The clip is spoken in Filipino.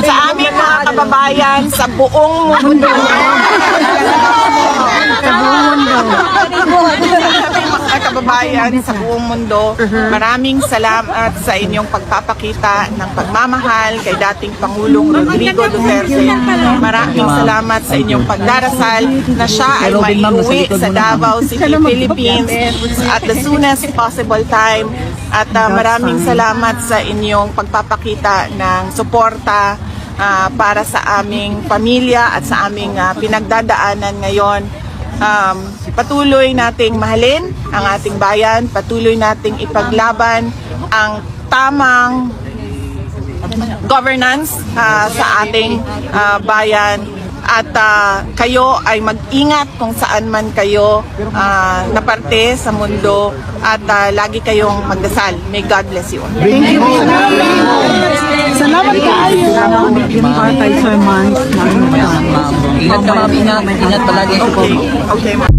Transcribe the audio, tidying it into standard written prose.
sa aming mga kababayan sa buong mundo. Mga kababayan sa buong mundo, maraming salamat sa inyong pagpapakita ng pagmamahal kay dating Pangulong Rodrigo Duterte. Maraming salamat sa inyong pagdarasal na siya ay maiuwi sa Davao City, Philippines at the soonest possible time. At maraming salamat sa inyong pagpapakita ng suporta para sa aming pamilya at sa aming pinagdadaanan ngayon. Patuloy nating mahalin ang ating bayan, patuloy nating ipaglaban ang tamang governance sa ating bayan. At kayo ay mag-ingat kung saan man kayo na parte sa mundo at lagi kayong magdasal. May God bless you. Thank you. Salamat kayo. Ingat ka, ma'am. Ingat palagi. Okay.